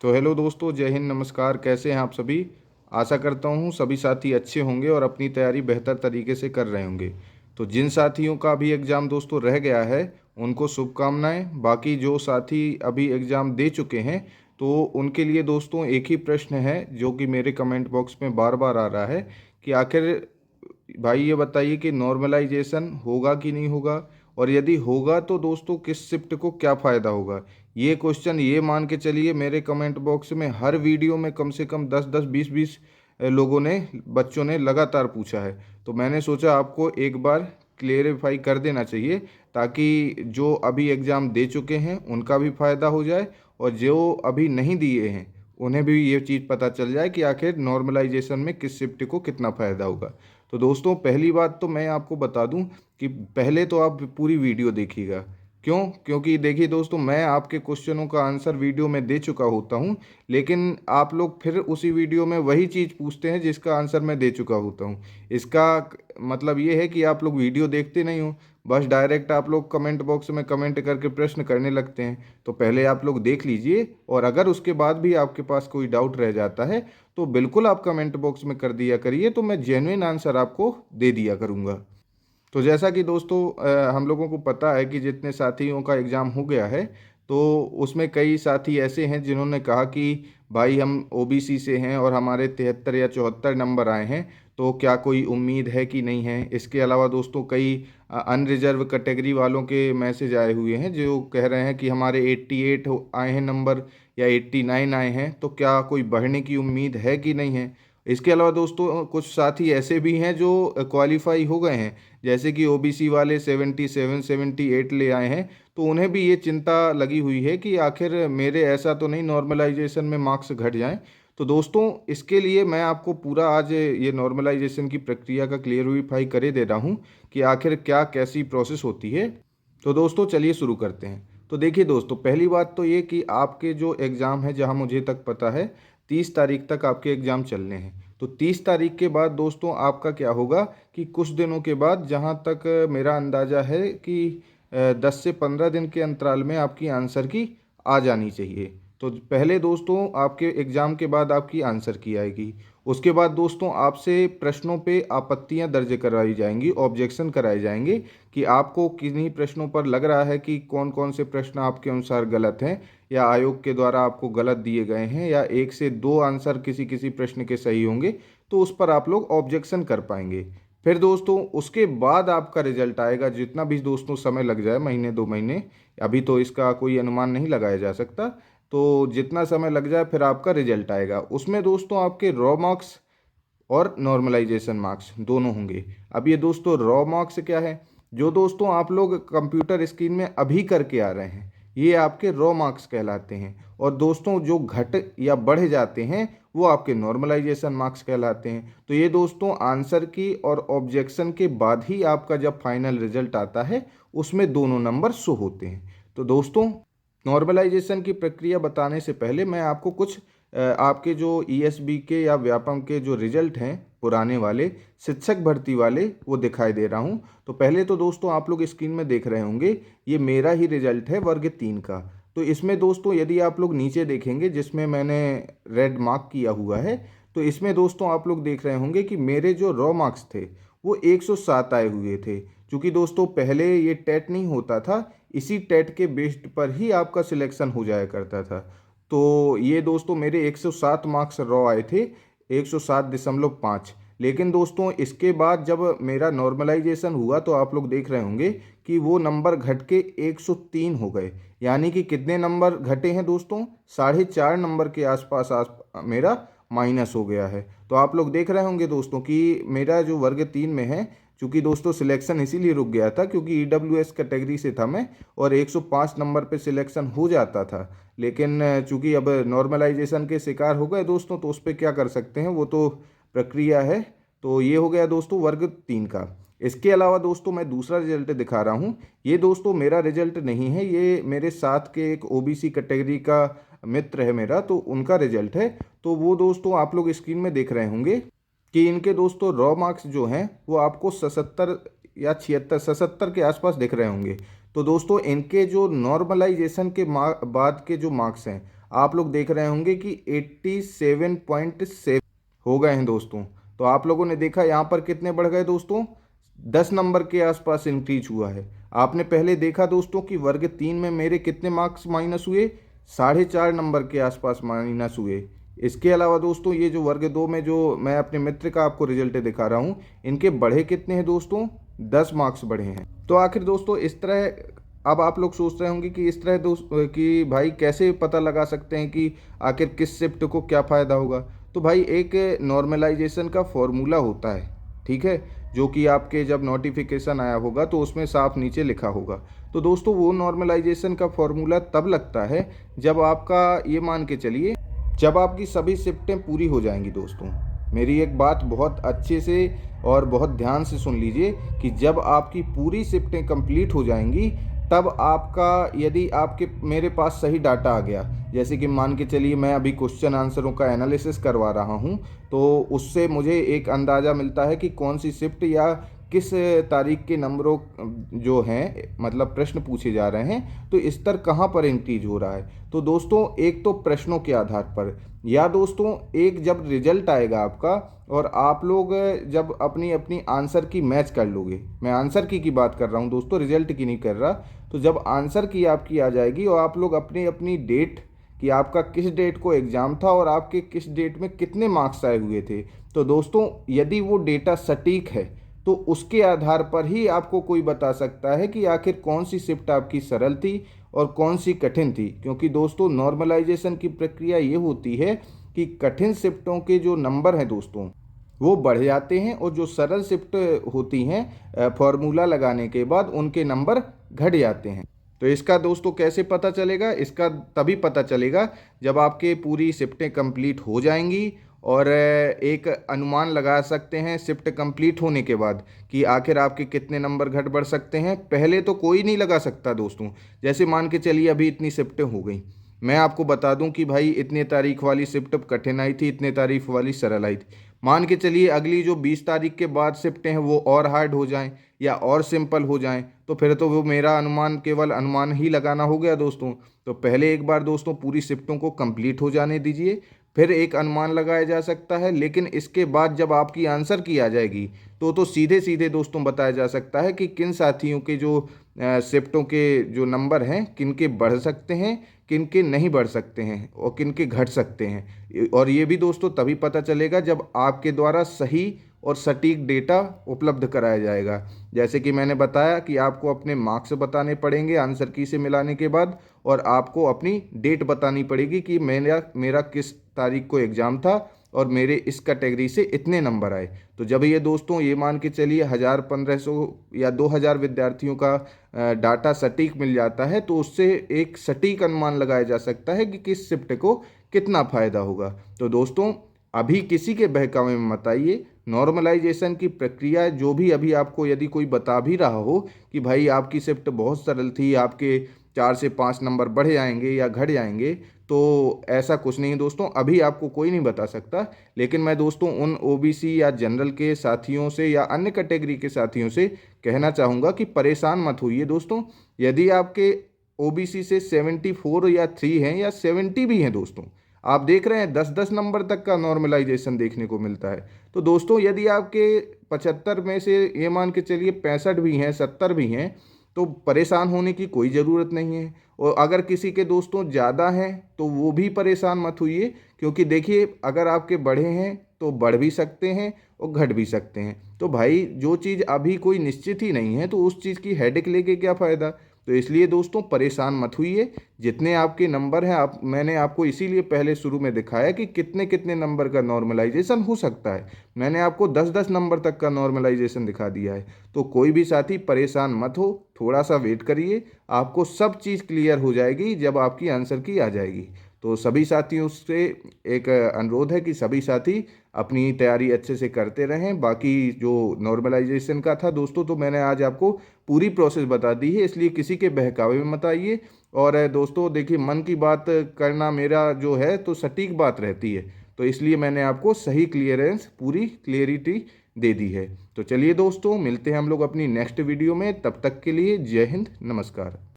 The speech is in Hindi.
तो हेलो दोस्तों, जय हिंद, नमस्कार। कैसे हैं आप सभी। आशा करता हूँ सभी साथी अच्छे होंगे और अपनी तैयारी बेहतर तरीके से कर रहे होंगे। तो जिन साथियों का अभी एग्ज़ाम दोस्तों रह गया है उनको शुभकामनाएं। बाकी जो साथी अभी एग्ज़ाम दे चुके हैं तो उनके लिए दोस्तों एक ही प्रश्न है जो कि मेरे कमेंट बॉक्स में बार बार आ रहा है कि आखिर भाई ये बताइए कि नॉर्मलाइजेशन होगा कि नहीं होगा, और यदि होगा तो दोस्तों किस शिफ्ट को क्या फ़ायदा होगा। ये क्वेश्चन ये मान के चलिए मेरे कमेंट बॉक्स में हर वीडियो में कम से कम 10-10 20-20 लोगों ने, बच्चों ने लगातार पूछा है। तो मैंने सोचा आपको एक बार क्लियरिफाई कर देना चाहिए ताकि जो अभी एग्ज़ाम दे चुके हैं उनका भी फ़ायदा हो जाए और जो अभी नहीं दिए हैं उन्हें भी ये चीज़ पता चल जाए कि आखिर नॉर्मलाइजेशन में किस शिफ्ट को कितना फ़ायदा होगा। तो दोस्तों पहली बात तो मैं आपको बता दूं कि पहले तो आप पूरी वीडियो देखिएगा। क्यों? क्योंकि देखिए दोस्तों, मैं आपके क्वेश्चनों का आंसर वीडियो में दे चुका होता हूं, लेकिन आप लोग फिर उसी वीडियो में वही चीज़ पूछते हैं जिसका आंसर मैं दे चुका होता हूं। इसका मतलब ये है कि आप लोग वीडियो देखते नहीं हो, बस डायरेक्ट आप लोग कमेंट बॉक्स में कमेंट करके प्रश्न करने लगते हैं। तो पहले आप लोग देख लीजिए, और अगर उसके बाद भी आपके पास कोई डाउट रह जाता है तो बिल्कुल आप कमेंट बॉक्स में कर दिया करिए, तो मैं जेन्युइन आंसर आपको दे दिया करूँगा। तो जैसा कि दोस्तों हम लोगों को पता है कि जितने साथियों का एग्ज़ाम हो गया है तो उसमें कई साथी ऐसे हैं जिन्होंने कहा कि भाई हम ओबीसी से हैं और हमारे 73 या 74 नंबर आए हैं, तो क्या कोई उम्मीद है कि नहीं है। इसके अलावा दोस्तों कई अनरिजर्व कैटेगरी वालों के मैसेज आए हुए हैं जो कह रहे हैं कि हमारे 88 आए हैं नंबर या 89 आए हैं, तो क्या कोई बढ़ने की उम्मीद है कि नहीं है। इसके अलावा दोस्तों कुछ साथी ऐसे भी हैं जो क्वालिफाई हो गए हैं, जैसे कि ओबीसी वाले 77 78 ले आए हैं, तो उन्हें भी ये चिंता लगी हुई है कि आखिर मेरे ऐसा तो नहीं नॉर्मलाइजेशन में मार्क्स घट जाएं। तो दोस्तों इसके लिए मैं आपको पूरा आज ये नॉर्मलाइजेशन की प्रक्रिया का क्लियरिफाई करे दे रहा हूँ कि आखिर क्या कैसी प्रोसेस होती है। तो दोस्तों चलिए शुरू करते हैं। तो देखिए दोस्तों, पहली बात तो ये कि आपके जो एग्ज़ाम है, जहाँ मुझे तक पता है 30 तारीख तक आपके एग्ज़ाम चलने हैं। तो 30 तारीख के बाद दोस्तों आपका क्या होगा कि कुछ दिनों के बाद, जहाँ तक मेरा अंदाज़ा है कि 10 से 15 दिन के अंतराल में आपकी आंसर की आ जानी चाहिए। तो पहले दोस्तों आपके एग्ज़ाम के बाद आपकी आंसर की आएगी। उसके बाद दोस्तों आपसे प्रश्नों पे आपत्तियां दर्ज कराई जाएंगी, ऑब्जेक्शन कराए जाएंगे कि आपको किन्हीं प्रश्नों पर लग रहा है कि कौन कौन से प्रश्न आपके अनुसार गलत हैं या आयोग के द्वारा आपको गलत दिए गए हैं, या एक से दो आंसर किसी किसी प्रश्न के सही होंगे, तो उस पर आप लोग ऑब्जेक्शन कर पाएंगे। फिर दोस्तों उसके बाद आपका रिजल्ट आएगा। जितना भी दोस्तों समय लग जाए, महीने 2 महीने, अभी तो इसका कोई अनुमान नहीं लगाया जा सकता, तो जितना समय लग जाए फिर आपका रिजल्ट आएगा। उसमें दोस्तों आपके रॉ मार्क्स और नॉर्मलाइजेशन मार्क्स दोनों होंगे। अब ये दोस्तों रॉ मार्क्स क्या है, जो दोस्तों आप लोग कंप्यूटर स्क्रीन में अभी करके आ रहे हैं, ये आपके रॉ मार्क्स कहलाते हैं। और दोस्तों जो घट या बढ़ जाते हैं वो आपके नॉर्मलाइजेशन मार्क्स कहलाते हैं। तो ये दोस्तों आंसर की और ऑब्जेक्शन के बाद ही आपका जब फाइनल रिजल्ट आता है उसमें दोनों नंबर शो होते हैं। तो दोस्तों नॉर्मलाइजेशन की प्रक्रिया बताने से पहले मैं आपको कुछ आपके जो ईएसबी के या व्यापम के जो रिजल्ट हैं पुराने वाले, शिक्षक भर्ती वाले, वो दिखाई दे रहा हूं। तो पहले तो दोस्तों आप लोग स्क्रीन में देख रहे होंगे, ये मेरा ही रिजल्ट है वर्ग 3 का। तो इसमें दोस्तों यदि आप लोग नीचे देखेंगे जिसमें मैंने रेड मार्क किया हुआ है, तो इसमें दोस्तों आप लोग देख रहे होंगे कि मेरे जो रॉ मार्क्स थे वो 107 आए हुए थे। क्योंकि दोस्तों पहले ये टेट नहीं होता था, इसी टेट के बेस्ड पर ही आपका सिलेक्शन हो जाया करता था। तो ये दोस्तों मेरे 107 मार्क्स रॉ आए थे, 107.5। लेकिन दोस्तों इसके बाद जब मेरा नॉर्मलाइजेशन हुआ तो आप लोग देख रहे होंगे कि वो नंबर घट के 103 हो गए। यानी कि कितने नंबर घटे हैं दोस्तों, 4.5 नंबर के आसपास मेरा माइनस हो गया है। तो आप लोग देख रहे होंगे दोस्तों कि मेरा जो वर्ग 3 में है, चूँकि दोस्तों सिलेक्शन इसीलिए रुक गया था क्योंकि ईडब्ल्यूएस कैटेगरी से था मैं, और 105 नंबर पे सिलेक्शन हो जाता था। लेकिन चूंकि अब नॉर्मलाइजेशन के शिकार हो गए दोस्तों, तो उस पर क्या कर सकते हैं, वो तो प्रक्रिया है। तो ये हो गया दोस्तों वर्ग 3 का। इसके अलावा दोस्तों मैं दूसरा रिजल्ट दिखा रहा हूँ। ये दोस्तों मेरा रिजल्ट नहीं है, ये मेरे साथ के एक ओबीसी कैटेगरी का मित्र है मेरा, तो उनका रिजल्ट है। तो वो दोस्तों आप लोग स्क्रीन में देख रहे होंगे कि इनके दोस्तों रॉ मार्क्स जो हैं वो आपको 77 या 76, 77 के आसपास दिख रहे होंगे। तो दोस्तों इनके जो नॉर्मलाइजेशन के बाद के जो मार्क्स हैं, आप लोग देख रहे होंगे कि 87.7 हो गए हैं दोस्तों। तो आप लोगों ने देखा यहाँ पर कितने बढ़ गए दोस्तों, 10 नंबर के आसपास इंक्रीज हुआ है। आपने पहले देखा दोस्तों कि वर्ग 3 में मेरे कितने मार्क्स माइनस हुए, 4.5 नंबर के आसपास माइनस हुए। इसके अलावा दोस्तों ये जो वर्ग 2 में जो मैं अपने मित्र का आपको रिजल्ट दिखा रहा हूँ, इनके बढ़े कितने हैं दोस्तों, 10 मार्क्स बढ़े हैं। तो आखिर दोस्तों इस तरह अब आप लोग सोच रहे होंगे कि इस तरह दोस्त कि भाई कैसे पता लगा सकते हैं कि आखिर किस शिफ्ट को क्या फ़ायदा होगा। तो भाई एक नॉर्मलाइजेशन का फॉर्मूला होता है, ठीक है, जो कि आपके जब नोटिफिकेशन आया होगा तो उसमें साफ नीचे लिखा होगा। तो दोस्तों वो नॉर्मलाइजेशन का फॉर्मूला तब लगता है जब आपका, ये मान के चलिए, जब आपकी सभी शिफ्टें पूरी हो जाएंगी दोस्तों। मेरी एक बात बहुत अच्छे से और बहुत ध्यान से सुन लीजिए कि जब आपकी पूरी शिफ्टें कंप्लीट हो जाएंगी तब आपका, यदि आपके मेरे पास सही डाटा आ गया, जैसे कि मान के चलिए मैं अभी क्वेश्चन आंसरों का एनालिसिस करवा रहा हूं, तो उससे मुझे एक अंदाज़ा मिलता है कि कौन सी शिफ्ट या किस तारीख के नंबरों जो हैं, मतलब प्रश्न पूछे जा रहे हैं, तो स्तर कहाँ पर इंक्रीज हो रहा है। तो दोस्तों एक तो प्रश्नों के आधार पर, या दोस्तों एक जब रिजल्ट आएगा आपका और आप लोग जब अपनी अपनी आंसर की मैच कर लोगे, मैं आंसर की बात कर रहा हूँ दोस्तों, रिजल्ट की नहीं कर रहा। तो जब आंसर की आपकी आ जाएगी और आप लोग अपनी अपनी डेट कि आपका किस डेट को एग्ज़ाम था और आपके किस डेट में कितने मार्क्स आए हुए थे, तो दोस्तों यदि वो डेटा सटीक है तो उसके आधार पर ही आपको कोई बता सकता है कि आखिर कौन सी शिफ्ट आपकी सरल थी और कौन सी कठिन थी। क्योंकि दोस्तों नॉर्मलाइजेशन की प्रक्रिया ये होती है कि कठिन शिफ्टों के जो नंबर हैं दोस्तों वो बढ़ जाते हैं और जो सरल शिफ्ट होती हैं फॉर्मूला लगाने के बाद उनके नंबर घट जाते हैं। तो इसका दोस्तों कैसे पता चलेगा, इसका तभी पता चलेगा जब आपके पूरी शिफ्टें कंप्लीट हो जाएंगी और एक अनुमान लगा सकते हैं शिफ्ट कंप्लीट होने के बाद कि आखिर आपके कितने नंबर घट बढ़ सकते हैं। पहले तो कोई नहीं लगा सकता दोस्तों। जैसे मान के चलिए अभी इतनी शिफ्टें हो गई, मैं आपको बता दूं कि भाई इतने तारीख वाली शिफ्ट कठिन आई थी, इतने तारीख वाली सरल आई थी। मान के चलिए अगली जो 20 तारीख के बाद शिफ्टें हैं वो और हार्ड हो जाएं या और सिंपल हो जाएं, तो फिर तो वो मेरा अनुमान केवल अनुमान ही लगाना हो गया दोस्तों। तो पहले एक बार दोस्तों पूरी शिफ्टों को कंप्लीट हो जाने दीजिए, फिर एक अनुमान लगाया जा सकता है। लेकिन इसके बाद जब आपकी आंसर की आ जाएगी तो सीधे सीधे दोस्तों बताया जा सकता है कि किन साथियों के जो शिफ्टों के जो नंबर हैं किन के बढ़ सकते हैं, किन के नहीं बढ़ सकते हैं और किन के घट सकते हैं। और ये भी दोस्तों तभी पता चलेगा जब आपके द्वारा सही और सटीक डेटा उपलब्ध कराया जाएगा। जैसे कि मैंने बताया कि आपको अपने मार्क्स बताने पड़ेंगे आंसर की से मिलाने के बाद, और आपको अपनी डेट बतानी पड़ेगी कि मेरा किस तारीख को एग्ज़ाम था और मेरे इस कैटेगरी से इतने नंबर आए। तो जब ये दोस्तों ये मान के चलिए 1000, 1500 या 2000 विद्यार्थियों का डाटा सटीक मिल जाता है तो उससे एक सटीक अनुमान लगाया जा सकता है कि किस शिफ्ट को कितना फ़ायदा होगा। तो दोस्तों अभी किसी के बहकावे में मत आइए। नॉर्मलाइजेशन की प्रक्रिया जो भी अभी आपको यदि कोई बता भी रहा हो कि भाई आपकी शिफ्ट बहुत सरल थी, आपके 4 से 5 नंबर बढ़ जाएंगे या घट जाएंगे, तो ऐसा कुछ नहीं दोस्तों, अभी आपको कोई नहीं बता सकता। लेकिन मैं दोस्तों उन ओबीसी या जनरल के साथियों से या अन्य कैटेगरी के साथियों से कहना चाहूँगा कि परेशान मत होइए दोस्तों। यदि आपके ओबीसी से 74 या 3 हैं या 70 भी हैं दोस्तों, आप देख रहे हैं 10-10 नंबर तक का नॉर्मलाइजेशन देखने को मिलता है। तो दोस्तों यदि आपके 75 में से ये मान के चलिए 65 भी हैं, 70 भी हैं, तो परेशान होने की कोई ज़रूरत नहीं है। और अगर किसी के दोस्तों ज़्यादा हैं तो वो भी परेशान मत होइए, क्योंकि देखिए अगर आपके बढ़े हैं तो बढ़ भी सकते हैं और घट भी सकते हैं। तो भाई जो चीज़ अभी कोई निश्चित ही नहीं है तो उस चीज़ की हेडेक लेके क्या फ़ायदा। तो इसलिए दोस्तों परेशान मत होइए। जितने आपके नंबर हैं, मैंने आपको इसीलिए पहले शुरू में दिखाया कि कितने कितने नंबर का नॉर्मलाइजेशन हो सकता है। मैंने आपको 10-10 नंबर तक का नॉर्मलाइजेशन दिखा दिया है। तो कोई भी साथी परेशान मत हो, थोड़ा सा वेट करिए, आपको सब चीज़ क्लियर हो जाएगी जब आपकी आंसर की आ जाएगी। तो सभी साथियों से एक अनुरोध है कि सभी साथी अपनी तैयारी अच्छे से करते रहें। बाकी जो नॉर्मलाइजेशन का था दोस्तों, तो मैंने आज आपको पूरी प्रोसेस बता दी है, इसलिए किसी के बहकावे में मत आइए। और दोस्तों देखिए, मन की बात करना मेरा जो है तो सटीक बात रहती है, तो इसलिए मैंने आपको सही क्लियरेंस, पूरी क्लियरिटी दे दी है। तो चलिए दोस्तों, मिलते हैं हम लोग अपनी नेक्स्ट वीडियो में। तब तक के लिए जय हिंद, नमस्कार।